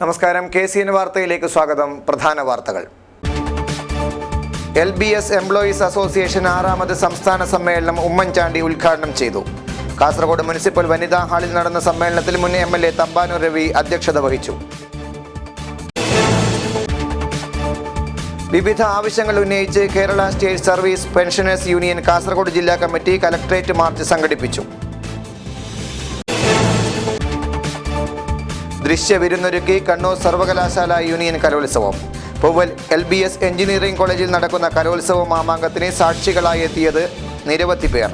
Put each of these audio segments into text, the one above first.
നമസ്കാരം. KCN വാർത്തയിലേക്ക് സ്വാഗതം. പ്രധാന വാർത്തകൾ. LBS എംപ്ലോയീസ് അസോസിയേഷൻ 6ാമത് സംസ്ഥാന സമ്മേളനം ഉമ്മൻചാണ്ടി ഉദ്ഘാടനം ചെയ്തു. കാസർഗോഡ് മുനിസിപ്പൽ വനിതാ ഹാളിൽ നടന്ന സമ്മേളനത്തിൽ മുൻ MLA തമ്പാനൂർ രവി അധ്യക്ഷത വഹിച്ചു. വിവിധ ആവശ്യങ്ങൾ ഉന്നയിച്ച് Kerala state service pensioners union Kasaragod ജില്ലാ കമ്മിറ്റി കലക്ട്രേറ്റ് മാർച്ച് സംഘടിപ്പിച്ചു. ദൃശ്യവിരുന്നൊരുക്കി കണ്ണൂർ സർവകലാശാല യൂണിയൻ കലോത്സവം. പൂവൽ LBS എഞ്ചിനീയറിംഗ് കോളേജിൽ നടക്കുന്ന കലോത്സവ മാമാങ്കത്തിന് സാക്ഷികളായി എത്തിയത് നിരവധി പേർ.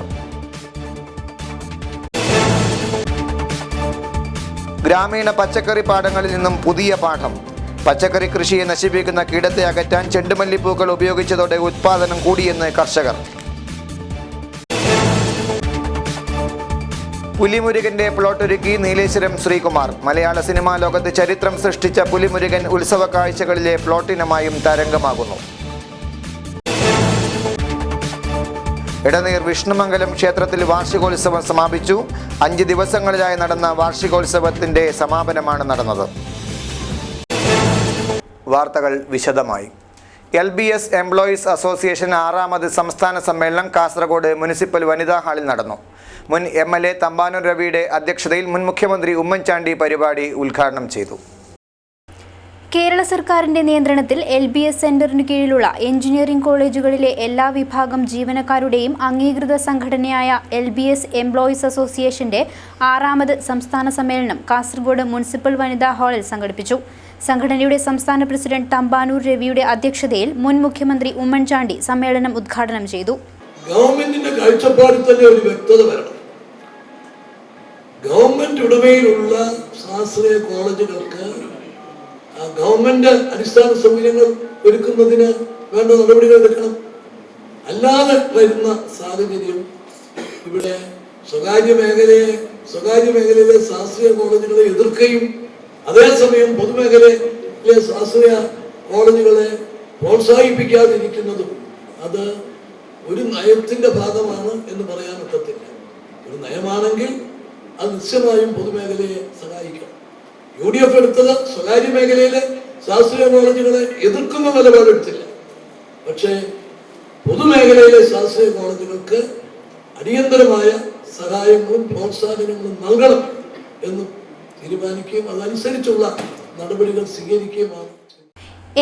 ഗ്രാമീണ പച്ചക്കറി പാടങ്ങളിൽ നിന്നും പുതിയ പാഠം. പച്ചക്കറി കൃഷിയെ നശിപ്പിക്കുന്ന കീടത്തെ അകറ്റാൻ ചെണ്ടുമല്ലിപ്പൂക്കൾ ഉപയോഗിച്ചതോടെ ഉത്പാദനം കൂടിയെന്ന് കർഷകർ. പുലിമുരുകന്റെ പ്ലോട്ടൊരുക്കി നീലേശ്വരം ശ്രീകുമാർ. മലയാള സിനിമാ ലോകത്ത് ചരിത്രം സൃഷ്ടിച്ച പുലിമുരുകൻ ഉത്സവ കാഴ്ചകളിലെ പ്ലോട്ടിനമായും തരംഗമാകുന്നു. ഇടനീർ വിഷ്ണുമംഗലം ക്ഷേത്രത്തിൽ വാർഷികോത്സവം സമാപിച്ചു. 5 ദിവസങ്ങളിലായി നടന്ന വാർഷികോത്സവത്തിന്റെ സമാപനമാണ് നടന്നത്. വാർത്തകൾ വിശദമായി. LBS എംപ്ലോയീസ് അസോസിയേഷൻ 6ാമത് സംസ്ഥാന സമ്മേളനം കാസർഗോഡ് മുനിസിപ്പൽ വനിതാ ഹാളിൽ നടന്നു. മുൻ MLA തമ്പാനൂർ രവിയുടെ അധ്യക്ഷതയിൽ മുൻ മുഖ്യമന്ത്രി ഉമ്മൻചാണ്ടി പരിപാടി ഉദ്ഘാടനം ചെയ്തു. കേരള സർക്കാരിന്റെ നിയന്ത്രണത്തിൽ LBS സെന്ററിനു കീഴിലുള്ള എഞ്ചിനീയറിംഗ് കോളേജുകളിലെ എല്ലാ വിഭാഗം ജീവനക്കാരുടെയും അംഗീകൃത സംഘടനയായ LBS എംപ്ലോയീസ് അസോസിയേഷന്റെ 6ാമത് സംസ്ഥാന സമ്മേളനം കാസർഗോഡ് മുനിസിപ്പൽ വനിതാ ഹാളിൽ സംഘടിപ്പിച്ചു. സംഘടനയുടെ സംസ്ഥാന പ്രസിഡന്റ് തമ്പാനൂർ രവിയുടെ അധ്യക്ഷതയിൽ മുൻ മുഖ്യമന്ത്രി ഉമ്മൻചാണ്ടി സമ്മേളനം ഉദ്ഘാടനം ചെയ്തു. ഗവൺമെന്റിന്റെ കാഴ്ചപ്പാടിൽ തന്നെ ഒരു വ്യക്തത വരണം. ഗവൺമെന്റ് ഉടമയിലുള്ള സ്വാശ്രയ കോളേജുകൾക്ക് ഗവൺമെന്റ് അടിസ്ഥാന സൗകര്യങ്ങൾ ഒരുക്കുന്നതിന് വേണ്ട നടപടികൾ എടുക്കണം. അല്ലാതെ വരുന്ന സാഹചര്യം ഇവിടെ സ്വകാര്യ മേഖലയിലെ സ്വാശ്രയ കോളേജുകളെ എതിർക്കുകയും അതേസമയം പൊതുമേഖലയിലെ സ്വാശ്രയ കോളേജുകളെ പ്രോത്സാഹിപ്പിക്കാതിരിക്കുന്നതും അത് ഒരു നയത്തിന്റെ ഭാഗമാണ് എന്ന് പറയാൻ ഒക്കത്തില്ല. ഒരു നയമാണെങ്കിൽ അത് നിശ്ചയമായും പൊതുമേഖലയെ സഹായിക്കണം. UDF എടുത്തത് സ്വകാര്യ മേഖലയിലെ ശാസ്ത്രീയ കോളേജുകളെ എതിർക്കുന്ന നിലപാടെടുത്തില്ല. പക്ഷേ പൊതുമേഖലയിലെ ശാസ്ത്രീയ കോളേജുകൾക്ക് അടിയന്തരമായ സഹായങ്ങളും പ്രോത്സാഹനങ്ങളും നൽകണം എന്ന് തീരുമാനിക്കുകയും അതനുസരിച്ചുള്ള നടപടികൾ സ്വീകരിക്കുകയുമാണ്.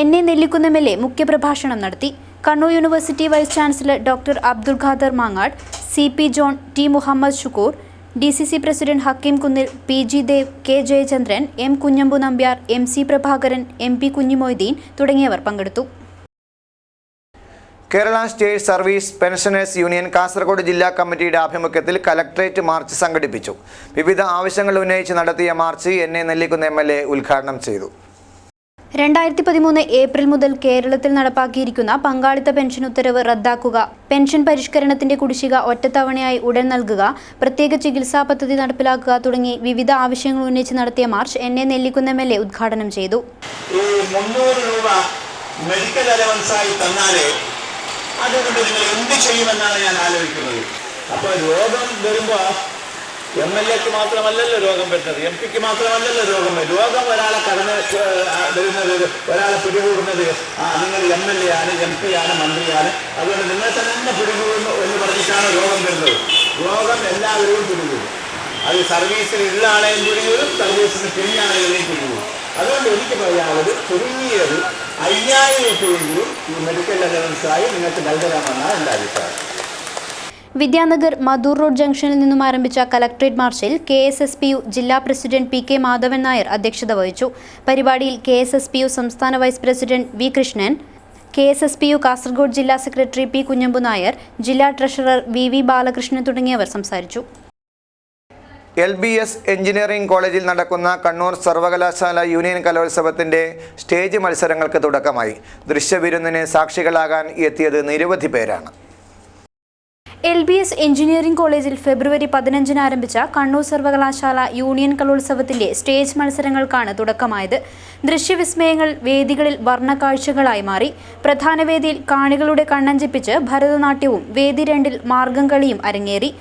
NA നെല്ലിക്കുന്ന് MLA മുഖ്യപ്രഭാഷണം നടത്തി. Kannur university vice chancellor doctor Abdul Khader Mangad, CP John, T Muhammad Shukkur, DCC president Hakeem Kunnil, PG Dev, K Jayachandran, M Kunhambu Nambiar, MC Prabhakaran, MP Kunhimoideen തുടങ്ങിയവർ പങ്കെടുത്തു. Kerala state service pensioners union Kasaragod ജില്ലാ കമ്മിറ്റിയുടെ ആഭിമുഖ്യത്തിൽ കലക്ട്രേറ്റ് മാർച്ച് സംഘടിപ്പിച്ചു. വിവിധ ആവശ്യങ്ങൾ ഉന്നയിച്ച് നടത്തിയ മാർച്ച് NA നെല്ലിക്കുന്ന് MLA ഉദ്ഘാടനം ചെയ്തു. 2013 ഏപ്രിൽ മുതൽ കേരളത്തിൽ നടപ്പാക്കിയിരിക്കുന്ന പങ്കാളിത്ത പെൻഷൻ ഉത്തരവ് റദ്ദാക്കുക, പെൻഷൻ പരിഷ്കരണത്തിന്റെ കുടിശ്ശിക ഒറ്റത്തവണയായി ഉടൻ നൽകുക, പ്രത്യേക ചികിത്സാ പദ്ധതി നടപ്പിലാക്കുക തുടങ്ങി വിവിധ ആവശ്യങ്ങൾ ഉന്നയിച്ച് നടത്തിയ മാർച്ച് NA നെല്ലിക്കുന്ന് MLA ഉദ്ഘാടനം ചെയ്തു. 300 രൂപ മെഡിക്കൽ അലവൻസായി തന്നാലേ അതുകൊണ്ട് നിങ്ങൾ എന്ത് ചെയ്യുമെന്നാണ് ഞാൻ ആലോചിക്കുന്നത്. അപ്പോൾ രോഗം വരുമ്പോൾ MLAക്ക് മാത്രമല്ലല്ലോ രോഗം വരുന്നത്, MP ക്ക് മാത്രമല്ലല്ലോ രോഗം വരുന്നത്. രോഗം ഒരാളെ വരുന്നത്, ഒരാളെ പിടികൂടുന്നത് നിങ്ങൾ MLA ആണ്, MP ആണ്, മന്ത്രിയാണ്, അതുകൊണ്ട് നിങ്ങൾ തന്നെ പിടികൂടുന്നു എന്ന് പറഞ്ഞിട്ടാണ് രോഗം വരുന്നത്. രോഗം എല്ലാവരെയും പിടികൂടും. അത് സർവീസിൽ ഉള്ള ആളെയും പിടികൂടും, സർവീസിന് പിന്നാണെങ്കിലും പിടികൂടും. അതുകൊണ്ട് എനിക്ക് പറയാനുള്ളത് ചുരുങ്ങിയത് 5000 രൂപയെങ്കിലും ഈ മെഡിക്കൽ അലവൻസായി നിങ്ങൾക്ക് നൽകണമെന്നാണ് എൻ്റെ അഭിപ്രായം. വിദ്യാനഗർ മധൂർ റോഡ് ജംഗ്ഷനിൽ നിന്നും ആരംഭിച്ച കലക്ട്രേറ്റ് മാർച്ചിൽ KSSPU ജില്ലാ പ്രസിഡന്റ് PK മാധവൻ നായർ അധ്യക്ഷത വഹിച്ചു. പരിപാടിയിൽ KSSPU സംസ്ഥാന vice president V Krishnan, KSSPU Kasaragod ജില്ലാ സെക്രട്ടറി P കുഞ്ഞമ്പു നായർ, ജില്ലാ ട്രഷറർ VV ബാലകൃഷ്ണൻ തുടങ്ങിയവർ സംസാരിച്ചു. LBS എഞ്ചിനീയറിംഗ് കോളേജിൽ നടക്കുന്ന കണ്ണൂർ സർവകലാശാല യൂണിയൻ കലോത്സവത്തിന്റെ സ്റ്റേജ് മത്സരങ്ങൾക്ക് തുടക്കമായി. ദൃശ്യവിരുന്നിന് സാക്ഷികളാകാൻ എത്തിയത് നിരവധി പേരാണ്. LBS എഞ്ചിനീയറിംഗ് കോളേജിൽ ഫെബ്രുവരി 15 ആരംഭിച്ച കണ്ണൂർ സർവകലാശാല യൂണിയൻ കലോത്സവത്തിന്റെ സ്റ്റേജ് മത്സരങ്ങൾക്കാണ് തുടക്കമായത്. ദൃശ്യവിസ്മയങ്ങൾ വേദികളിൽ വർണ്ണക്കാഴ്ചകളായി മാറി. പ്രധാന വേദിയിൽ കാണികളുടെ കണ്ണഞ്ചിപ്പിച്ച് ഭരതനാട്യവും വേദി 2 മാർഗം കളിയും അരങ്ങേറി.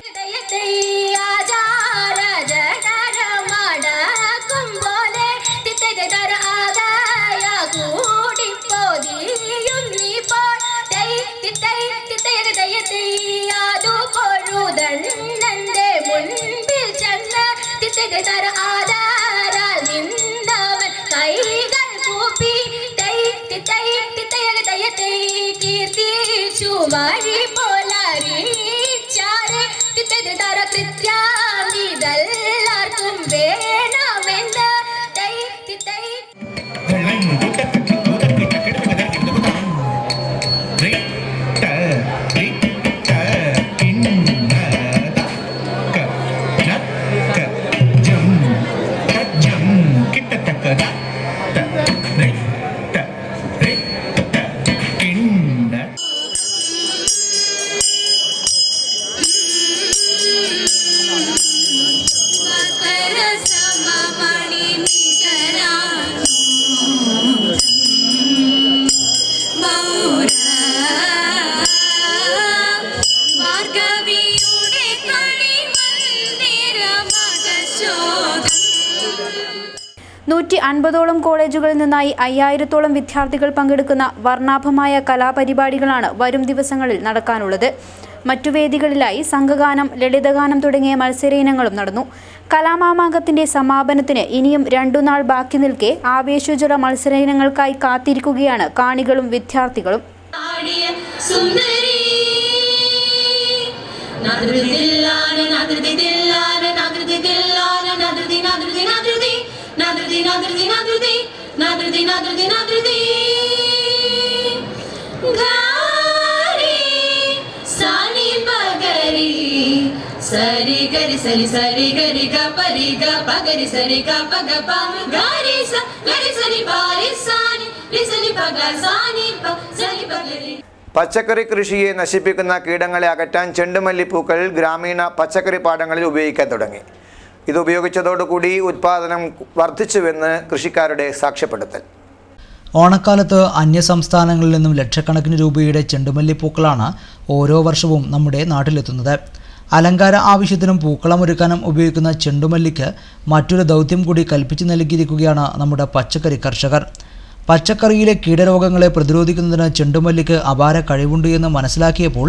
ചെയ്യാതു പൊഴുതണ്ണന്റെ മുൻപിൽ ചെന്ന് തിത്തര ആധാരാൽ നിന്നവൻ കൈകൾ കൂപ്പി കീർത്തിച്ചു വഴി പോലറിയിച്ചാരെ തിത്തര കൃത്യാമിതെല്ലാവർക്കും വേണമെന്ന് നൂറ്റി 150ഓളം കോളേജുകളിൽ നിന്നായി 5000-ഓളം വിദ്യാർത്ഥികൾ പങ്കെടുക്കുന്ന വർണ്ണാഭമായ കലാപരിപാടികളാണ് വരും ദിവസങ്ങളിൽ നടക്കാനുള്ളത്. മറ്റു വേദികളിലായി സംഘഗാനം, ലളിതഗാനം തുടങ്ങിയ മത്സര ഇനങ്ങളും നടന്നു. കലാമാമാങ്കത്തിന്റെ സമാപനത്തിന് ഇനിയും 2 നാൾ ബാക്കി നിൽക്കെ ആവേശോജ്വല മത്സര ഇനങ്ങൾക്കായി കാത്തിരിക്കുകയാണ് കാണികളും വിദ്യാർത്ഥികളും. സരി ഗരി സരി സരി ഗരി ഗ പരി ഗ പഗരി സരി ഗ പഗ പ ഗരി സ ഗരി സരി പാരി സാനി രി സനി പഗ സാനി പ സനി പഗരി. പച്ചക്കറി കൃഷിയെ നശിപ്പിക്കുന്ന കീടങ്ങളെ അകറ്റാൻ ചെണ്ടുമല്ലിപ്പൂക്കൾ ഗ്രാമീണ പച്ചക്കറി പാടങ്ങളിൽ ഉപയോഗിക്കാൻ തുടങ്ങി. ഇത് ഉപയോഗിച്ചതോടുകൂടി ഉത്പാദനം വർദ്ധിച്ചുവെന്ന് കൃഷിക്കാരുടെ സാക്ഷ്യപ്പെടുത്തൽ. ഓണക്കാലത്ത് അന്യസംസ്ഥാനങ്ങളിൽ നിന്നും ലക്ഷക്കണക്കിന് രൂപയുടെ ചെണ്ടുമല്ലിപ്പൂക്കളാണ് ഓരോ വർഷവും നമ്മുടെ നാട്ടിലെത്തുന്നത്. അലങ്കാര ആവശ്യത്തിനും പൂക്കളമൊരുക്കാനും ഉപയോഗിക്കുന്ന ചെണ്ടുമല്ലിക്ക് മറ്റൊരു ദൗത്യം കൂടി കൽപ്പിച്ചു നൽകിയിരിക്കുകയാണ് നമ്മുടെ പച്ചക്കറി കർഷകർ. പച്ചക്കറിയിലെ കീടരോഗങ്ങളെ പ്രതിരോധിക്കുന്നതിന് ചെണ്ടുമല്ലിക്ക് അപാര കഴിവുണ്ട് എന്ന് മനസ്സിലാക്കിയപ്പോൾ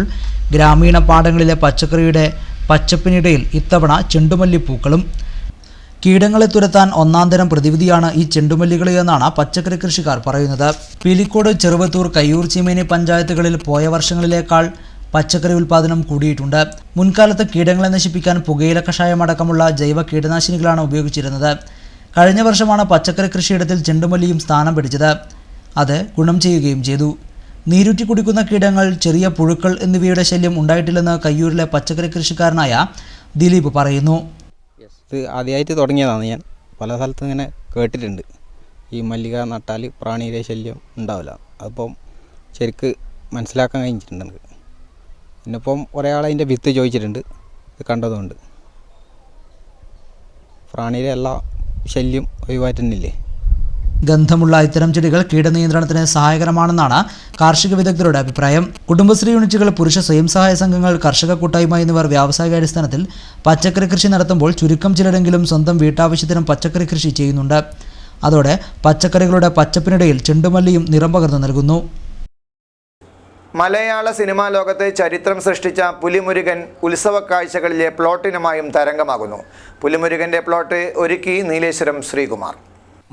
ഗ്രാമീണ പാടങ്ങളിലെ പച്ചക്കറിയുടെ പച്ചപ്പിനിടയിൽ ഇത്തവണ ചെണ്ടുമല്ലിപ്പൂക്കളും. കീടങ്ങളെ തുരത്താൻ ഒന്നാന്തരം പ്രതിവിധിയാണ് ഈ ചെണ്ടുമല്ലികൾ എന്നാണ് പച്ചക്കറി കൃഷിക്കാർ പറയുന്നത്. പീലിക്കോട്, ചെറുവത്തൂർ, കയ്യൂർ, ചീമേനി പഞ്ചായത്തുകളിൽ പോയ വർഷങ്ങളിലേക്കാൾ പച്ചക്കറി ഉൽപ്പാദനം കൂടിയിട്ടുണ്ട്. മുൻകാലത്ത് കീടങ്ങളെ നശിപ്പിക്കാൻ പുകയില കഷായമടക്കമുള്ള ജൈവ കീടനാശിനികളാണ് ഉപയോഗിച്ചിരുന്നത്. കഴിഞ്ഞ വർഷമാണ് പച്ചക്കറി കൃഷിയിടത്തിൽ ചെണ്ടുമല്ലിയും സ്ഥാനം പിടിച്ചത്. അത് ഗുണം ചെയ്യുകയും ചെയ്തു. നീരുറ്റി കുടിക്കുന്ന കീടങ്ങൾ, ചെറിയ പുഴുക്കൾ എന്നിവയുടെ ശല്യം ഉണ്ടായിട്ടില്ലെന്ന് കയ്യൂരിലെ പച്ചക്കറി കൃഷിക്കാരനായ ദിലീപ് പറയുന്നു. ഇത് ആദ്യമായിട്ട് തുടങ്ങിയതാണ്. ഞാൻ പല സ്ഥലത്തും ഇങ്ങനെ കേട്ടിട്ടുണ്ട്, ഈ മല്ലിക നട്ടാൽ പ്രാണിയുടെ ശല്യം ഉണ്ടാവില്ല. അതിപ്പം ശരിക്ക് മനസ്സിലാക്കാൻ കഴിഞ്ഞിട്ടുണ്ട് എനിക്ക്. പിന്നിപ്പം കുറേ ആളതിൻ്റെ വിത്ത് ചോദിച്ചിട്ടുണ്ട്. ഇത് കണ്ടതുകൊണ്ട് പ്രാണിയുടെ എല്ലാ ശല്യം ഒഴിവായിട്ടുന്നില്ലേ. ഗന്ധമുള്ള ഇത്തരം ചെടികൾ കീടനിയന്ത്രണത്തിന് സഹായകരമാണെന്നാണ് കാർഷിക വിദഗ്ധരുടെ അഭിപ്രായം. കുടുംബശ്രീ യൂണിറ്റുകൾ, പുരുഷ സ്വയം സഹായ സംഘങ്ങൾ, കർഷക കൂട്ടായ്മ എന്നിവർ വ്യാവസായികാടിസ്ഥാനത്തിൽ പച്ചക്കറി കൃഷി നടത്തുമ്പോൾ ചുരുക്കം ചിലരെങ്കിലും സ്വന്തം വീട്ടാവശ്യത്തിനും പച്ചക്കറി കൃഷി ചെയ്യുന്നുണ്ട്. അതോടെ പച്ചക്കറികളുടെ പച്ചപ്പിനിടയിൽ ചെണ്ടുമല്ലിയും നിറം പകർന്നു നൽകുന്നു. മലയാള സിനിമാ ലോകത്തെ ചരിത്രം സൃഷ്ടിച്ച പുലിമുരുകൻ ഉത്സവ കാഴ്ചകളിലെ പ്ലോട്ടിനുമായും തരംഗമാകുന്നു. പുലിമുരുകന്റെ പ്ലോട്ട് ഒരുക്കി നീലേശ്വരം ശ്രീകുമാർ.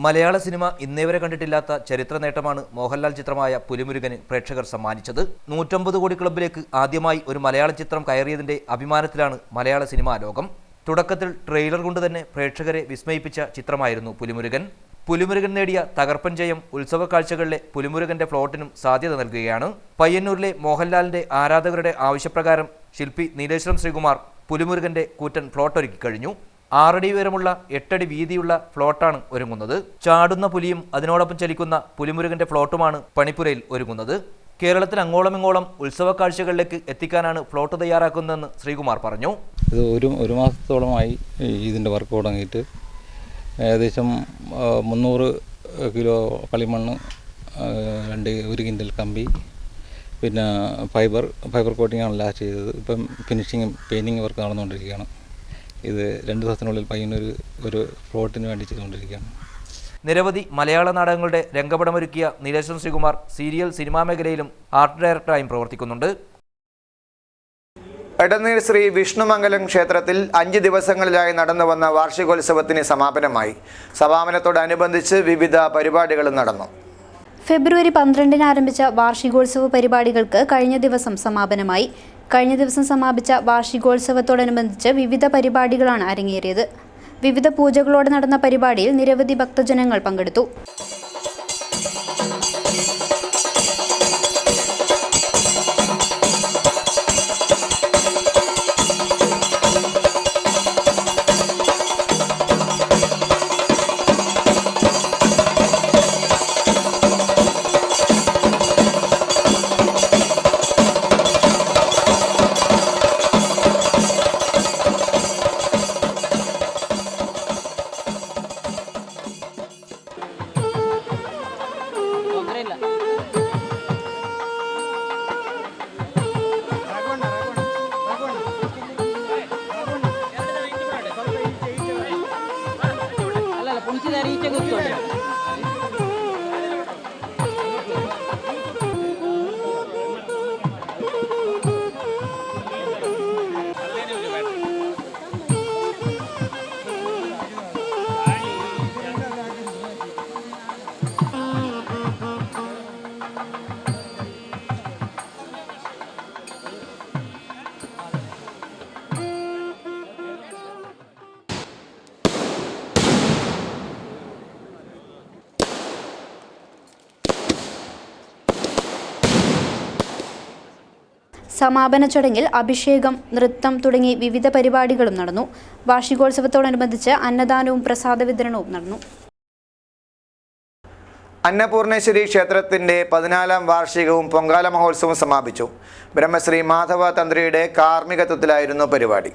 മലയാള സിനിമ ഇന്നേവരെ കണ്ടിട്ടില്ലാത്ത ചരിത്ര നേട്ടമാണ് മോഹൻലാൽ ചിത്രമായ പുലിമുരുകന് പ്രേക്ഷകർ സമ്മാനിച്ചത്. 150 കോടി ക്ലബിലേക്ക് ആദ്യമായി ഒരു മലയാള ചിത്രം കയറിയതിന്റെ അഭിമാനത്തിലാണ് മലയാള സിനിമാ ലോകം. തുടക്കത്തിൽ ട്രെയിലർ കൊണ്ട് തന്നെ പ്രേക്ഷകരെ വിസ്മയിപ്പിച്ച ചിത്രമായിരുന്നു പുലിമുരുകൻ. പുലിമുരുകൻ നേടിയ തകർപ്പൻ ജയം ഉത്സവ കാഴ്ചകളിലെ പുലിമുരുകന്റെ ഫ്ലോട്ടിനും സാധ്യത നൽകുകയാണ്. പയ്യന്നൂരിലെ മോഹൻലാലിന്റെ ആരാധകരുടെ ആവശ്യപ്രകാരം ശില്പി നീലേശ്വരം ശ്രീകുമാർ പുലിമുരുകന്റെ കൂറ്റൻ ഫ്ലോട്ട് ഒരുക്കി കഴിഞ്ഞു. 6 അടി ഉയരമുള്ള 8 അടി വീതിയുള്ള ഫ്ലോട്ടാണ് ഒരുങ്ങുന്നത്. ചാടുന്ന പുലിയും അതിനോടൊപ്പം ചലിക്കുന്ന പുലിമുരുകന്റെ ഫ്ലോട്ടുമാണ് പണിപ്പുരയിൽ ഒരുങ്ങുന്നത്. കേരളത്തിൽ അങ്ങോളമിങ്ങോളം ഉത്സവ കാഴ്ചകളിലേക്ക് എത്തിക്കാനാണ് ഫ്ലോട്ട് തയ്യാറാക്കുന്നതെന്ന് ശ്രീകുമാർ പറഞ്ഞു. ഇത് ഒരു മാസത്തോളമായി ഇതിൻ്റെ വർക്ക് തുടങ്ങിയിട്ട്. ഏകദേശം 300 കിലോ കളിമണ്ണ്, 1 കിൻഡൽ കമ്പി, പിന്നെ ഫൈബർ കോട്ടിങ്ങാണ് ലാസ്റ്റ് ചെയ്തത്. ഇപ്പം ഫിനിഷിങ്ങും പെയിൻറ്റിങ് വർക്ക് നടന്നുകൊണ്ടിരിക്കുകയാണ്. ഇത് 2 ദിവസത്തിനുള്ളിൽ പയ്യന്നൂർ ഒരു ഫ്ലോട്ടിന് വേണ്ടി ചെയ്തുകൊണ്ടിരിക്കുകയാണ്. നിരവധി മലയാള നാടകങ്ങളുടെ രംഗപടമൊരുക്കിയ നീലേശ്വരം ശ്രീകുമാർ സീരിയൽ, സിനിമാ മേഖലയിലും ആർട്ട് ഡയറക്ടറായും പ്രവർത്തിക്കുന്നുണ്ട്. എടനീർ ശ്രീ വിഷ്ണുമംഗലം ക്ഷേത്രത്തിൽ 5 ദിവസങ്ങളിലായി നടന്നുവന്ന വാർഷികോത്സവത്തിന് സമാപനമായി. സമാപനത്തോടനുബന്ധിച്ച് വിവിധ പരിപാടികളും നടന്നു. ഫെബ്രുവരി 12-ന് ആരംഭിച്ച വാർഷികോത്സവ പരിപാടികൾക്ക് കഴിഞ്ഞ ദിവസം സമാപനമായി. കഴിഞ്ഞ ദിവസം സമാപിച്ച വാർഷികോത്സവത്തോടനുബന്ധിച്ച് വിവിധ പരിപാടികളാണ് അരങ്ങേറിയത്. വിവിധ പൂജകളോടെ നടന്ന പരിപാടിയിൽ നിരവധി ഭക്തജനങ്ങൾ പങ്കെടുത്തു. സമാപന ചടങ്ങിൽ അഭിഷേകം, നൃത്തം തുടങ്ങി വിവിധ പരിപാടികളും നടന്നു. വാർഷികോത്സവത്തോടനുബന്ധിച്ച് അന്നദാനവും പ്രസാദ വിതരണവും നടന്നു. അന്നപൂർണേശ്വരി ക്ഷേത്രത്തിന്റെ 14ാം വാർഷികവും പൊങ്കാല മഹോത്സവവും സമാപിച്ചു. ബ്രഹ്മശ്രീ മാധവ തന്ത്രിയുടെ കാർമ്മികത്വത്തിലായിരുന്നു പരിപാടി.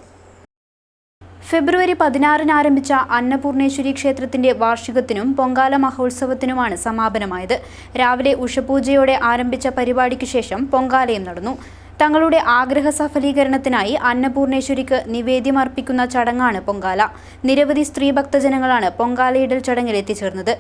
ഫെബ്രുവരി 16-ന് ആരംഭിച്ച അന്നപൂർണേശ്വരി ക്ഷേത്രത്തിന്റെ വാർഷികത്തിനും പൊങ്കാല മഹോത്സവത്തിനുമാണ് സമാപനമായത്. രാവിലെ ഉഷപൂജയോടെ ആരംഭിച്ച പരിപാടിക്ക് ശേഷം പൊങ്കാലയും നടന്നു. തങ്ങളുടെ ആഗ്രഹ സഫലീകരണത്തിനായി അന്നപൂർണേശ്വരിക്ക് നിവേദ്യമർപ്പിക്കുന്ന ചടങ്ങാണ് പൊങ്കാല. നിരവധി സ്ത്രീ ഭക്തജനങ്ങളാണ് പൊങ്കാലയിടൽ ചടങ്ങിൽ എത്തിച്ചേർന്നത്.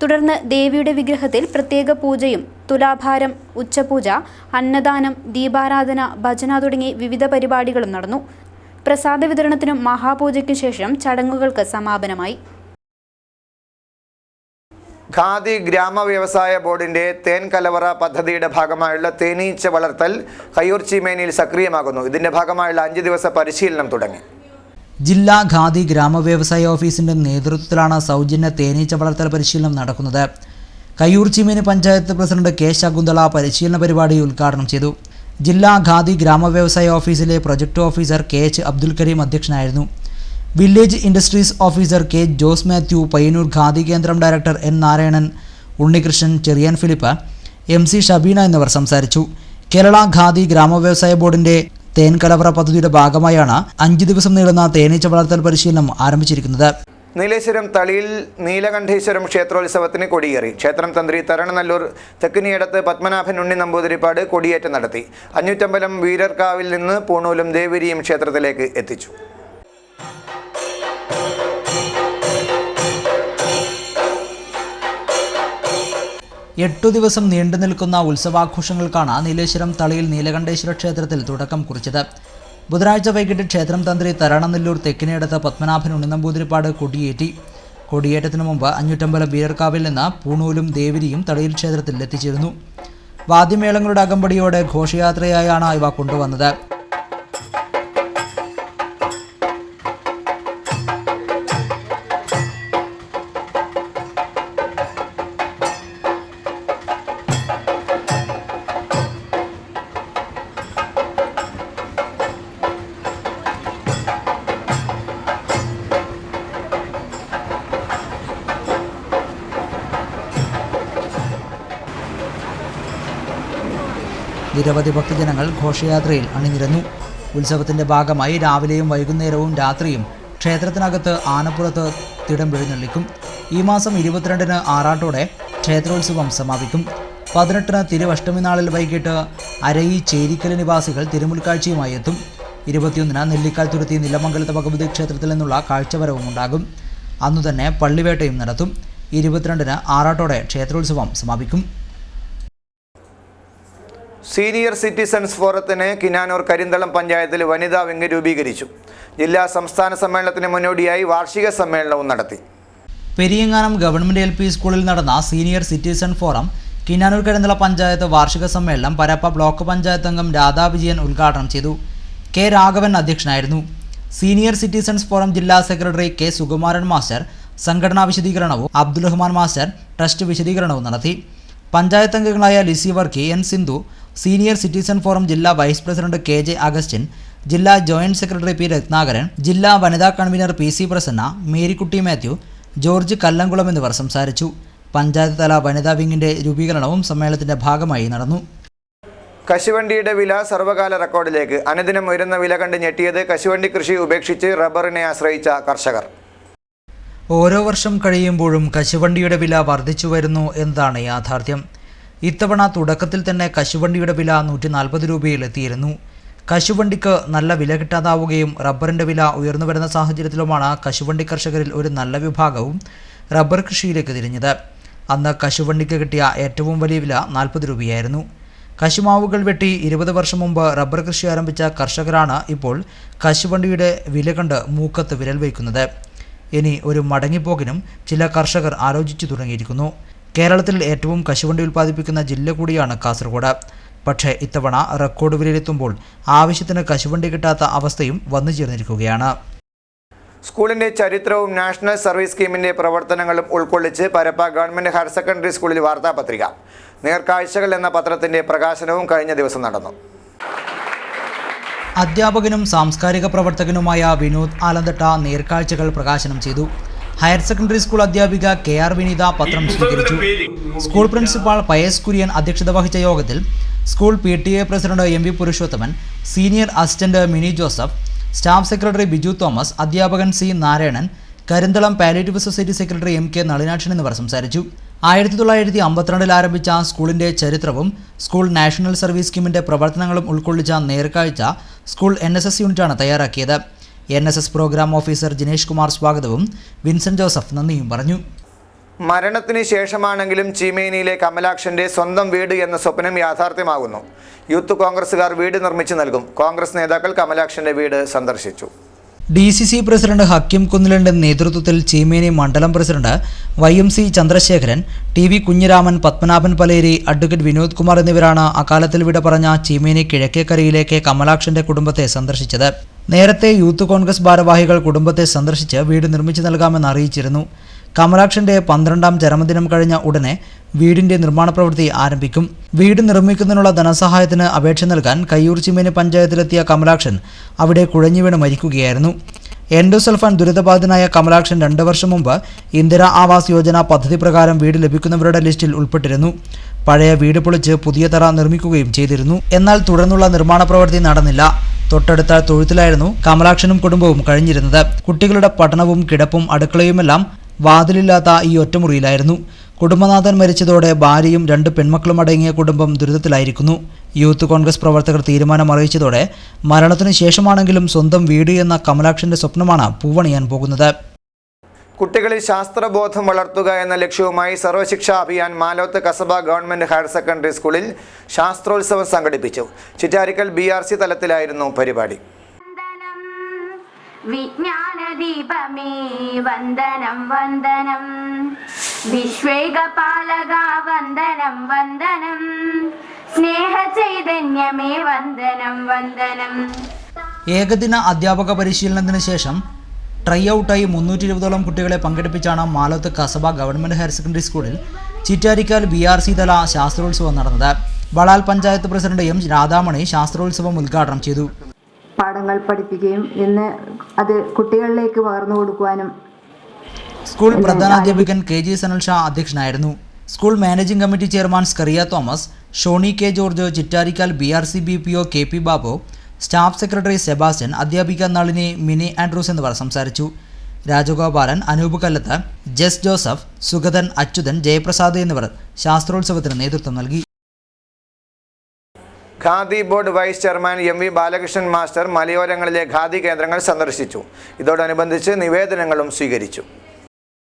തുടർന്ന് ദേവിയുടെ വിഗ്രഹത്തിൽ പ്രത്യേക പൂജയും തുലാഭാരം, ഉച്ചപൂജ, അന്നദാനം, ദീപാരാധന, ഭജന തുടങ്ങി വിവിധ പരിപാടികളും നടന്നു. പ്രസാദ വിതരണത്തിനും മഹാപൂജയ്ക്കും ശേഷം ചടങ്ങുകൾക്ക് സമാപനമായി. ഖാദി ഗ്രാമ വ്യവസായ ബോർഡിന്റെ തേൻ കലവറ പദ്ധതിയുടെ ഭാഗമായുള്ള തേനീച്ച വളർത്തൽ കയ്യൂർ ചീമേനിയിൽ സക്രിയമാകുന്നു. ഇതിന്റെ ഭാഗമായുള്ള 5 ദിവസ പരിശീലനം തുടങ്ങി. ജില്ലാ ഖാദി ഗ്രാമ വ്യവസായ ഓഫീസിന്റെ നേതൃത്വത്തിലാണ് സൗജന്യ തേനീച്ച വളർത്തൽ പരിശീലനം നടക്കുന്നത്. കയ്യൂർ ചീമേനി പഞ്ചായത്ത് പ്രസിഡന്റ് കെ ശകുന്തള പരിശീലന പരിപാടി ഉദ്ഘാടനം ചെയ്തു. ജില്ലാ ഖാദി ഗ്രാമ വ്യവസായ ഓഫീസിലെ project officer K H Abdul Karim അധ്യക്ഷനായിരുന്നു. Village industries officer K Jose Mathew, Payyanur khadi കേന്ദ്രം director N Narayanan, Unnikrishnan, Cherian Philip, MC Shabeena എന്നിവർ സംസാരിച്ചു. കേരള ഖാദി ഗ്രാമ വ്യവസായ ബോർഡിന്റെ തേൻ കലവറ പദ്ധതിയുടെ ഭാഗമായാണ് 5 ദിവസം നീളുന്ന തേനീച്ച വളർത്തൽ പരിശീലനം ആരംഭിച്ചിരിക്കുന്നത്. നീലേശ്വരം തളിയിൽ നീലകണ്ഠേശ്വരം ക്ഷേത്രോത്സവത്തിന് കൊടിയേറി. ക്ഷേത്രം തന്ത്രി തരണനല്ലൂർ തെക്കിനിയടത്ത് പത്മനാഭൻ ഉണ്ണി നമ്പൂതിരിപ്പാട് കൊടിയേറ്റം നടത്തി. 550 വീരർക്കാവിൽ നിന്ന് പൂണൂലും ദേവിരിയും ക്ഷേത്രത്തിലേക്ക് എത്തിച്ചു. എട്ടു ദിവസം നീണ്ടു നിൽക്കുന്ന ഉത്സവാഘോഷങ്ങൾക്കാണ് നീലേശ്വരം തളിയിൽ നീലകണ്ഠേശ്വര ക്ഷേത്രത്തിൽ തുടക്കം കുറിച്ചത്. ബുധനാഴ്ച വൈകിട്ട് ക്ഷേത്രം തന്ത്രി തരണനെല്ലൂർ തെക്കിനിയടത്ത് പത്മനാഭൻ ഉണ്ണിനമ്പൂതിരിപ്പാട് കൊടിയേറ്റി. കൊടിയേറ്റത്തിനു മുമ്പ് 550 വീരർക്കാവിൽ നിന്ന് പൂണൂലും ദേവിരിയും തളിയിൽ ക്ഷേത്രത്തിൽ എത്തിച്ചിരുന്നു. വാദ്യമേളങ്ങളുടെ അകമ്പടിയോടെ ഘോഷയാത്രയായാണ് ഇവ കൊണ്ടുവന്നത്. നിരവധി ഭക്തജനങ്ങൾ ഘോഷയാത്രയിൽ അണിനിരന്നു. ഉത്സവത്തിന്റെ ഭാഗമായി രാവിലെയും വൈകുന്നേരവും രാത്രിയും ക്ഷേത്രത്തിനകത്ത് ആനപ്പുറത്ത് തിടം എഴുന്നള്ളിക്കും. ഈ മാസം 22-ന് ആറാട്ടോടെ ക്ഷേത്രോത്സവം സമാപിക്കും. 18-ന് തിരുവഷ്ടമി നാളിൽ വൈകിട്ട് അരയി ചേരിക്കൽ നിവാസികൾ തിരുമുൽക്കാഴ്ചയുമായി എത്തും. 21-ന് നെല്ലിക്കാൽ തുരുത്തി നിലമംഗലത്ത് ഭഗവതി ക്ഷേത്രത്തിൽ നിന്നുള്ള കാഴ്ചവരവും ഉണ്ടാകും. അന്നുതന്നെ പള്ളിവേട്ടയും നടത്തും. 22-ന് ആറാട്ടോടെ ക്ഷേത്രോത്സവം സമാപിക്കും. സീനിയർ സിറ്റിസൺസ് ഫോറത്തിന് കിനാനൂർ കരിന്തളം പഞ്ചായത്തിൽ വനിതാ വിംഗ് രൂപീകരിച്ചു. ജില്ലാ സംസ്ഥാന സമ്മേളനത്തിന് മുന്നോടിയായി വാർഷിക സമ്മേളനവും നടത്തി. പെരിയങ്ങാനം ഗവൺമെൻറ് LP സ്കൂളിൽ നടന്ന senior citizen forum Kinanur Karinthalam panchayat വാർഷിക സമ്മേളനം പരപ്പ ബ്ലോക്ക് പഞ്ചായത്ത് അംഗം രാധാ വിജയൻ ഉദ്ഘാടനം ചെയ്തു. കെ രാഘവൻ അധ്യക്ഷനായിരുന്നു. സീനിയർ സിറ്റിസൺസ് ഫോറം ജില്ലാ സെക്രട്ടറി കെ സുകുമാരൻ മാസ്റ്റർ സംഘടനാ വിശദീകരണവും അബ്ദുൽ റഹ്മാൻ മാസ്റ്റർ ട്രസ്റ്റ് വിശദീകരണവും നടത്തി. പഞ്ചായത്ത് അംഗങ്ങളായ Lissy Varkey, N Sindhu, senior citizen forum ജില്ലാ വൈസ് പ്രസിഡന്റ് KJ അഗസ്റ്റിൻ, ജില്ലാ ജോയിന്റ് സെക്രട്ടറി P രത്നാകരൻ, ജില്ലാ വനിതാ കൺവീനർ PC പ്രസന്ന, മേരിക്കുട്ടി മാത്യു, ജോർജ് കല്ലംകുളം എന്നിവർ സംസാരിച്ചു. പഞ്ചായത്ത് തല വനിതാ വിങ്ങിന്റെ രൂപീകരണവും സമ്മേളനത്തിന്റെ ഭാഗമായി നടന്നു. കശുവണ്ടിയുടെ വില സർവകാല റെക്കോർഡിലേക്ക്. അനുദിനം ഉയരുന്ന വില കണ്ട് ഞെട്ടിയത് കശുവണ്ടി കൃഷി ഉപേക്ഷിച്ച് റബ്ബറിനെ ആശ്രയിച്ച കർഷകർ. ഓരോ വർഷം കഴിയുമ്പോഴും കശുവണ്ടിയുടെ വില വർദ്ധിച്ചു വരുന്നു എന്നതാണ് യാഥാർത്ഥ്യം. ഇത്തവണ തുടക്കത്തിൽ തന്നെ കശുവണ്ടിയുടെ വില 140 രൂപയിൽ എത്തിയിരുന്നു. കശുവണ്ടിക്ക് നല്ല വില കിട്ടാതാവുകയും റബ്ബറിൻ്റെ വില ഉയർന്നു വരുന്ന സാഹചര്യത്തിലുമാണ് കശുവണ്ടി കർഷകരിൽ ഒരു നല്ല വിഭാഗവും റബ്ബർ കൃഷിയിലേക്ക് തിരിഞ്ഞത്. അന്ന് കശുവണ്ടിക്ക് കിട്ടിയ ഏറ്റവും വലിയ വില 40 രൂപയായിരുന്നു. കശുമാവുകൾ വെട്ടി 20 വർഷം മുമ്പ് റബ്ബർ കൃഷി ആരംഭിച്ച കർഷകരാണ് ഇപ്പോൾ കശുവണ്ടിയുടെ വില കണ്ട് മൂക്കത്ത് വിരൽ വയ്ക്കുന്നത്. ഇനി ഒരു മടങ്ങിപ്പോക്കിനും ചില കർഷകർ ആലോചിച്ചു തുടങ്ങിയിരിക്കുന്നു. കേരളത്തിൽ ഏറ്റവും കശുവണ്ടി ഉൽപ്പാദിപ്പിക്കുന്ന ജില്ല കൂടിയാണ് കാസർഗോഡ്. പക്ഷേ ഇത്തവണ റെക്കോർഡ് വിലയിലെത്തുമ്പോൾ ആവശ്യത്തിന് കശുവണ്ടി കിട്ടാത്ത അവസ്ഥയും വന്നു ചേർന്നിരിക്കുകയാണ്. സ്കൂളിന്റെ ചരിത്രവും നാഷണൽ സർവീസ് സ്കീമിന്റെ പ്രവർത്തനങ്ങളും ഉൾക്കൊള്ളിച്ച് പരപ്പ ഗവൺമെന്റ് ഹയർ സെക്കൻഡറി സ്കൂളിൽ വാർത്താപത്രിക നേർക്കാഴ്ചകൾ എന്ന പത്രത്തിന്റെ പ്രകാശനവും കഴിഞ്ഞ ദിവസം നടന്നു. അധ്യാപകനും സാംസ്കാരിക പ്രവർത്തകനുമായ വിനോദ് ആലന്തട്ട നേർക്കാഴ്ചകൾ പ്രകാശനം ചെയ്തു. ഹയർ സെക്കൻഡറി സ്കൂൾ അധ്യാപിക KR വിനീത പത്രം സ്വീകരിച്ചു. സ്കൂൾ പ്രിൻസിപ്പാൾ പയസ് കുര്യൻ അധ്യക്ഷത വഹിച്ച യോഗത്തിൽ school PTA president MV Purushothaman, senior assistant mini Joseph, staff secretary Biju Thomas, അധ്യാപകൻ C Narayanan, Karinthalam palliative society secretary MK Nalinakshan എന്നിവർ സംസാരിച്ചു. 1952 ആരംഭിച്ച സ്കൂളിന്റെ ചരിത്രവും സ്കൂൾ നാഷണൽ സർവീസ് സ്കീമിന്റെ പ്രവർത്തനങ്ങളും ഉൾക്കൊള്ളിച്ച നേർക്കാഴ്ച സ്കൂൾ NSS യൂണിറ്റാണ് തയ്യാറാക്കിയത്. NSS programme officer Jinesh Kumar സ്വാഗതവും വിൻസെന്റ് ജോസഫ് നന്ദിയും പറഞ്ഞു. മരണത്തിന് ശേഷമാണെങ്കിലും ചീമേനിയിലെ കമലാക്ഷന്റെ സ്വന്തം വീട് എന്ന സ്വപ്നം യാഥാർത്ഥ്യമാകുന്നു. യൂത്ത് കോൺഗ്രസുകാർ വീട് നിർമ്മിച്ചു നൽകും. കോൺഗ്രസ് നേതാക്കൾ കമലാക്ഷന്റെ വീട് സന്ദർശിച്ചു. DCC പ്രസിഡന്റ് ഹക്കിം കുന്നിലിന്റെ നേതൃത്വത്തിൽ ചീമേനി മണ്ഡലം president YMC Chandrasekharan, TV Kunhiraman, Padmanabhan Paleri, advocate Vinod Kumar എന്നിവരാണ് അകാലത്തിൽ വിട പറഞ്ഞ ചീമേനി കിഴക്കേക്കരയിലേക്ക് കമലാക്ഷന്റെ കുടുംബത്തെ സന്ദർശിച്ചത്. നേരത്തെ യൂത്ത് കോൺഗ്രസ് ഭാരവാഹികൾ കുടുംബത്തെ സന്ദർശിച്ച് വീട് നിർമ്മിച്ചു നൽകാമെന്ന് അറിയിച്ചിരുന്നു. കമലാക്ഷന്റെ 12ാം ജന്മദിനം കഴിഞ്ഞ ഉടനെ വീടിന്റെ നിർമ്മാണ പ്രവൃത്തി ആരംഭിക്കും. വീട് നിർമ്മിക്കുന്നതിനുള്ള ധനസഹായത്തിന് അപേക്ഷ നൽകാൻ കയ്യൂർ ചീമേനി പഞ്ചായത്തിലെത്തിയ കമലാക്ഷൻ അവിടെ കുഴഞ്ഞു വീണ് മരിക്കുകയായിരുന്നു. എൻഡോസൾഫാൻ ദുരിതബാധിതനായ കമലാക്ഷൻ 2 വർഷം മുമ്പ് ഇന്ദിരാ ആവാസ് യോജന പദ്ധതി പ്രകാരം വീട് ലഭിക്കുന്നവരുടെ ലിസ്റ്റിൽ ഉൾപ്പെട്ടിരുന്നു. പഴയ വീട് പൊളിച്ച് പുതിയ തറ നിർമ്മിക്കുകയും ചെയ്തിരുന്നു. എന്നാൽ തുടർന്നുള്ള നിർമ്മാണ പ്രവൃത്തി നടന്നില്ല. തൊട്ടടുത്ത തൊഴുത്തിലായിരുന്നു കമലാക്ഷനും കുടുംബവും കഴിഞ്ഞിരുന്നത്. കുട്ടികളുടെ പഠനവും കിടപ്പും അടുക്കളയുമെല്ലാം വാതിലില്ലാത്ത ഈ ഒറ്റമുറിയിലായിരുന്നു. കുടുംബനാഥൻ മരിച്ചതോടെ ഭാര്യയും 2 പെൺമക്കളും അടങ്ങിയ കുടുംബം ദുരിതത്തിലായിരിക്കുന്നു. യൂത്ത് കോൺഗ്രസ് പ്രവർത്തകർ തീരുമാനം അറിയിച്ചതോടെ മരണത്തിന് ശേഷമാണെങ്കിലും സ്വന്തം വീട് എന്ന കമലാക്ഷന്റെ സ്വപ്നമാണ് പൂവണിയാൻ പോകുന്നത്. കുട്ടികളിൽ ശാസ്ത്രബോധം വളർത്തുക എന്ന ലക്ഷ്യവുമായി സർവശിക്ഷാ Abhiyan Maloth Kasaba government higher secondary സ്കൂളിൽ ശാസ്ത്രോത്സവം സംഘടിപ്പിച്ചു. ചിറ്റാരിക്കൽ BRC തലത്തിലായിരുന്നു പരിപാടി. വിജ്ഞാനദീപമേ വന്ദനം വന്ദനം, വിശ്വേകപാലക വന്ദനം വന്ദനം, സ്നേഹചൈതന്യമേ വന്ദനം വന്ദനം. ഏകദിന അധ്യാപക പരിശീലനത്തിന് ശേഷം ട്രൈ ഔട്ടായി 320ഓളം കുട്ടികളെ പങ്കെടുപ്പിച്ചാണ് Maloth Kasaba government higher secondary സ്കൂളിൽ ചിറ്റാരിക്കൽ BRC തല ശാസ്ത്രോത്സവം നടന്നത്. വളാൽ പഞ്ചായത്ത് പ്രസിഡന്റ് M രാധാമണി ശാസ്ത്രോത്സവം ഉദ്ഘാടനം ചെയ്തു. പാഠങ്ങൾ പഠിപ്പിക്കുകയും ഇന്ന് അത് കുട്ടികളിലേക്ക് പകർന്നു കൊടുക്കുവാനും സ്കൂൾ പ്രധാനാധ്യാപകൻ KG സനൽ ഷാ അധ്യക്ഷനായിരുന്നു. School managing committee chairman Scaria Thomas, Shoni K George, Chittarikkal BRC BPO KP Babu, staff secretary Sebastian, അധ്യാപിക നളിനി, മിനി ആൻഡ്രൂസ് എന്നിവർ സംസാരിച്ചു. രാജഗോപാലൻ, അനൂപ് കല്ലത്ത്, ജസ് ജോസഫ്, സുഗതൻ, അച്യുതൻ, ജയപ്രസാദ് എന്നിവർ ശാസ്ത്രോത്സവത്തിന് നേതൃത്വം നൽകി. Khadi board vice chairman MV Balakrishnan master മലയോരങ്ങളിലെ ഖാദി കേന്ദ്രങ്ങൾ സന്ദർശിച്ചു. ഇതോടനുബന്ധിച്ച് നിവേദനങ്ങളും സ്വീകരിച്ചു.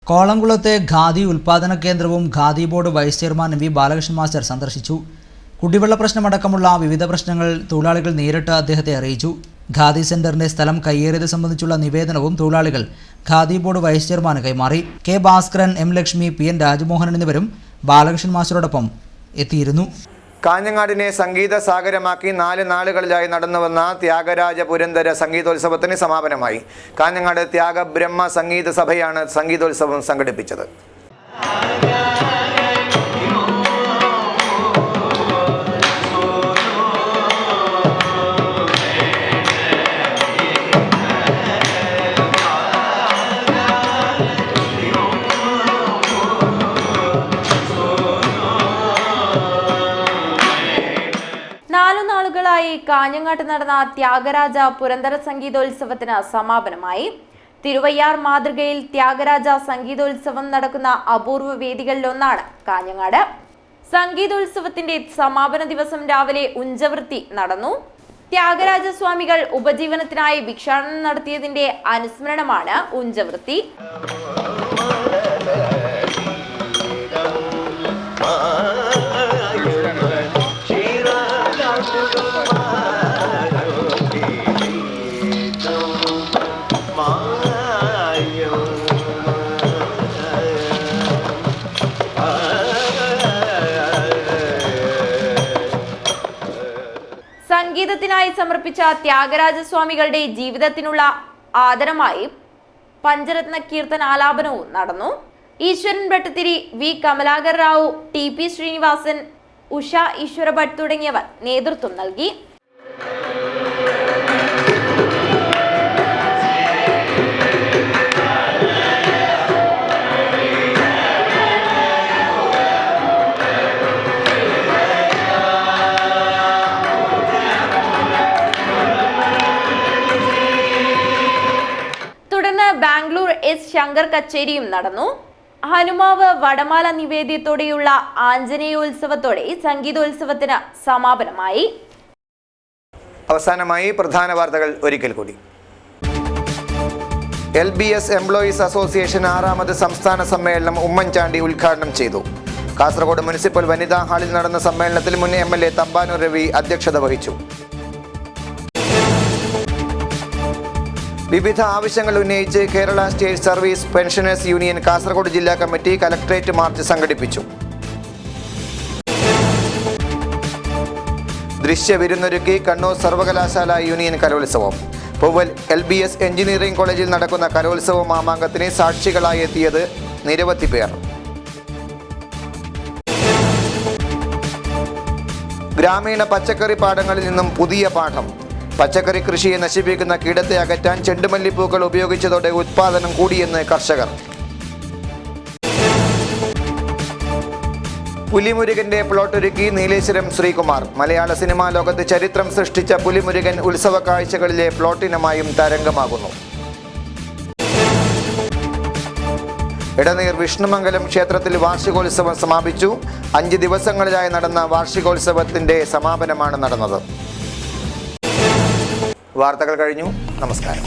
കോളംകുളത്തെ ഖാദി ഉൽപാദന കേന്ദ്രവും khadi board vice chairman MV Balakrishnan master സന്ദർശിച്ചു. കുടിവെള്ള പ്രശ്നമടക്കമുള്ള വിവിധ പ്രശ്നങ്ങൾ തൊഴിലാളികൾ നേരിട്ട് അദ്ദേഹത്തെ അറിയിച്ചു. ഖാദി സെന്ററിന്റെ സ്ഥലം കയ്യേറിയത് സംബന്ധിച്ചുള്ള നിവേദനവും തൊഴിലാളികൾ ഖാദി ബോർഡ് വൈസ് ചെയർമാന് കൈമാറി. K Bhaskaran, M Lakshmi, PN Rajamohanan എന്നിവരും ബാലകൃഷ്ണൻ മാസ്റ്ററോടൊപ്പം എത്തിയിരുന്നു. കാഞ്ഞങ്ങാടിനെ സംഗീത സാഗരമാക്കി 4 നാളുകളിലായി നടന്നുവന്ന ത്യാഗരാജ പുരന്ദര സംഗീതോത്സവത്തിന് സമാപനമായി. കാഞ്ഞങ്ങാട് ത്യാഗബ്രഹ്മ സംഗീത സഭയാണ് സംഗീതോത്സവം സംഘടിപ്പിച്ചത്. കാഞ്ഞങ്ങാട്ട് നടന്ന ത്യാഗരാജ പുരന്ദര സംഗീതോത്സവത്തിന് സമാപനമായി. തിരുവയ്യാർ മാതൃകയിൽ ത്യാഗരാജ സംഗീതോത്സവം നടക്കുന്ന അപൂർവ വേദികളിലൊന്നാണ് കാഞ്ഞങ്ങാട്. സംഗീതോത്സവത്തിന്റെ സമാപന ദിവസം രാവിലെ ഉഞ്ചവൃത്തി നടന്നു. ത്യാഗരാജ സ്വാമികൾ ഉപജീവനത്തിനായി ഭിക്ഷാടനം നടത്തിയതിന്റെ അനുസ്മരണമാണ് ഉഞ്ചവൃത്തി. സംഗീതത്തിനായി സമർപ്പിച്ച ത്യാഗരാജ സ്വാമികളുടെ ജീവിതത്തിനുള്ള ആദരമായി പഞ്ചരത്ന കീർത്തനാലാപനവും നടന്നു. ഈശ്വരൻ ഭട്ടത്തിരി, വി കമലാകർ റാവു, TP ശ്രീനിവാസൻ, ഉഷ ഈശ്വര ഭട്ട് തുടങ്ങിയവർ നേതൃത്വം നൽകി. ബാംഗ്ലൂർ S ശങ്കർ കച്ചേരിയും നടന്നു. ഹനുമാവ് വടമാല നിവേദ്യത്തോടെയുള്ള ആഞ്ജനേയോത്സവത്തോടെ സംഗീതോത്സവത്തിന് സമാപനമായി. അവസാനമായി പ്രധാന വാർത്തകൾ ഒരിക്കൽ കൂടി. LBS എംപ്ലോയീസ് അസോസിയേഷൻ 6ാമത് സംസ്ഥാന സമ്മേളനം ഉമ്മൻചാണ്ടി ഉദ്ഘാടനം ചെയ്തു. കാസർഗോഡ് മുനിസിപ്പൽ വനിതാ ഹാളിൽ നടന്ന സമ്മേളനത്തിൽ മുൻ MLA തമ്പാനൂർ രവി അധ്യക്ഷത വഹിച്ചു. വിവിധ ആവശ്യങ്ങൾ ഉന്നയിച്ച് Kerala state service pensioners union Kasaragod ജില്ലാ കമ്മിറ്റി കലക്ട്രേറ്റ് മാർച്ച് സംഘടിപ്പിച്ചു. ദൃശ്യവിരുന്നൊരുക്കി കണ്ണൂർ സർവകലാശാല യൂണിയൻ കലോത്സവം. പൂവൽ LBS എഞ്ചിനീയറിംഗ് കോളേജിൽ നടക്കുന്ന കലോത്സവ മാമാങ്കത്തിന് സാക്ഷികളായി എത്തിയത് നിരവധി പേർ. ഗ്രാമീണ പച്ചക്കറി പാടങ്ങളിൽ നിന്നും പുതിയ പാഠം. പച്ചക്കറി കൃഷിയെ നശിപ്പിക്കുന്ന കീടത്തെ അകറ്റാൻ ചെണ്ടുമല്ലിപ്പൂക്കൾ ഉപയോഗിച്ചതോടെ ഉത്പാദനം കൂടിയെന്ന് കർഷകർ. പുലിമുരുകന്റെ പ്ലോട്ടൊരുക്കി നീലേശ്വരം ശ്രീകുമാർ. മലയാള സിനിമാ ലോകത്ത് ചരിത്രം സൃഷ്ടിച്ച പുലിമുരുകൻ ഉത്സവ കാഴ്ചകളിലെ പ്ലോട്ടിനമായും തരംഗമാകുന്നു. ഇടനീർ വിഷ്ണുമംഗലം ക്ഷേത്രത്തിൽ വാർഷികോത്സവം സമാപിച്ചു. 5 ദിവസങ്ങളിലായി നടന്ന വാർഷികോത്സവത്തിന്റെ സമാപനമാണ് നടന്നത്. വാർത്തകൾ കഴിഞ്ഞു. നമസ്കാരം.